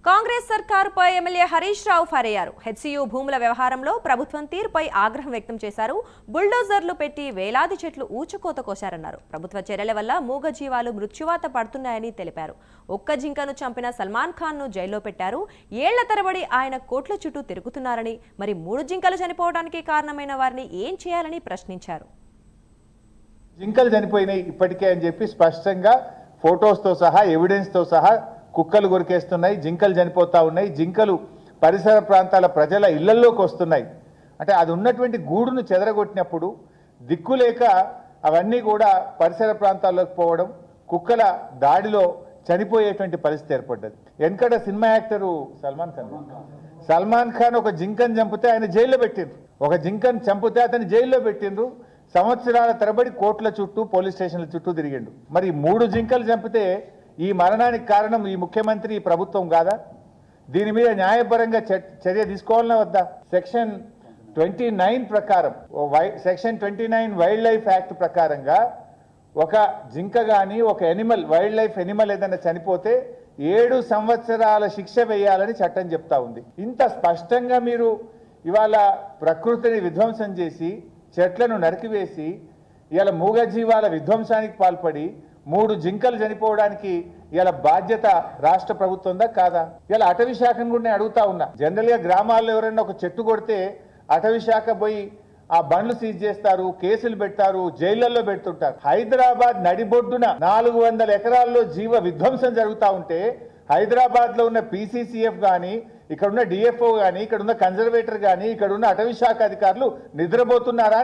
Congress సర్కారుపై MLA Harish Rao fire అయ్యారు. HCU భూముల వ్యవహారంలో ప్రభుత్వం తీరుపై ఆగ్రహం వ్యక్తం చేశారు. బుల్డోజర్లు పెట్టి వేలాది చెట్లు ఊచకోత కోశారన్నారు. ప్రభుత్వ చర్యల వల్ల మూగజీవాలు మృత్యువాత పడుతున్నాయని తెలిపారు. ఒక్క జింకను చంపిన సల్మాన్ ఖాన్ ను జైల్లో పెట్టారు. ఏళ్ల తరబడి ఆయన కోట్ల చుట్టూ తిరుగుతున్నారని, మరి 3 జింకలు చనిపోవడానికి కారణమైన వారిని ఏం చేయాలని ప్రశ్నించారు. జింకలు చనిపోయినాయి ఇప్పటికే అని చెప్పి స్పష్టంగా ఫోటోస్తో సహా ఎవిడెన్స్తో సహా కుక్కలు కొరికేస్తున్నాయి, జింకలు చనిపోతా ఉన్నాయి, జింకలు పరిసర ప్రాంతాల ప్రజల ఇళ్లల్లోకి వస్తున్నాయి. అంటే అది ఉన్నటువంటి గూడును చెదరగొట్టినప్పుడు దిక్కులేక అవన్నీ కూడా పరిసర ప్రాంతాల్లోకి పోవడం, కుక్కల దాడిలో చనిపోయేటువంటి పరిస్థితి ఏర్పడ్డది. వెనకట సినిమా యాక్టరు సల్మాన్ ఖాన్ ఒక జింకను చంపితే ఆయన జైల్లో పెట్టిండ్రు. ఒక జింకను చంపితే అతన్ని జైల్లో పెట్టిండ్రు. సంవత్సరాల తరబడి కోర్టుల చుట్టూ పోలీస్ స్టేషన్ల చుట్టూ తిరిగిండు. మరి 3 జింకలు చంపితే ఈ మరణానికి కారణం ఈ ముఖ్యమంత్రి, ఈ ప్రభుత్వం కాదా? దీని మీద న్యాయపరంగా చర్య తీసుకోవాలన్నా వద్దా? సెక్షన్ 29 ప్రకారం, సెక్షన్ 29 వైల్డ్ లైఫ్ యాక్ట్ ప్రకారంగా ఒక జింక కానీ ఒక ఎనిమల్, వైల్డ్ లైఫ్ ఎనిమల్ ఏదైనా చనిపోతే 7 సంవత్సరాల శిక్ష వేయాలని చట్టం చెప్తా ఉంది. ఇంత స్పష్టంగా మీరు ఇవాళ ప్రకృతిని విధ్వంసం చేసి, చెట్లను నరికివేసి, ఇవాళ మూగజీవాల విధ్వంసానికి పాల్పడి 3 జింకలు చనిపోవడానికి ఇలా బాధ్యత రాష్ట్ర ప్రభుత్వందా కాదా? ఇలా అటవీ శాఖను కూడా నేను అడుగుతా ఉన్నా. జనరల్ గా గ్రామాల్లో ఎవరైనా ఒక చెట్టు కొడితే అటవీ శాఖ పోయి ఆ బండ్లు సీజ్ చేస్తారు, కేసులు పెడతారు, జైళ్లలో పెడుతుంటారు. హైదరాబాద్ నడిబొడ్డున 400 ఎకరాల్లో జీవ విధ్వంసం జరుగుతూ ఉంటే హైదరాబాద్ లో ఉన్న PCCF గాని, ఇక్కడ ఉన్న DFO గాని, ఇక్కడ ఉన్న కన్జర్వేటర్ గాని, ఇక్కడ ఉన్న అటవీ శాఖ అధికారులు నిద్రపోతున్నారా?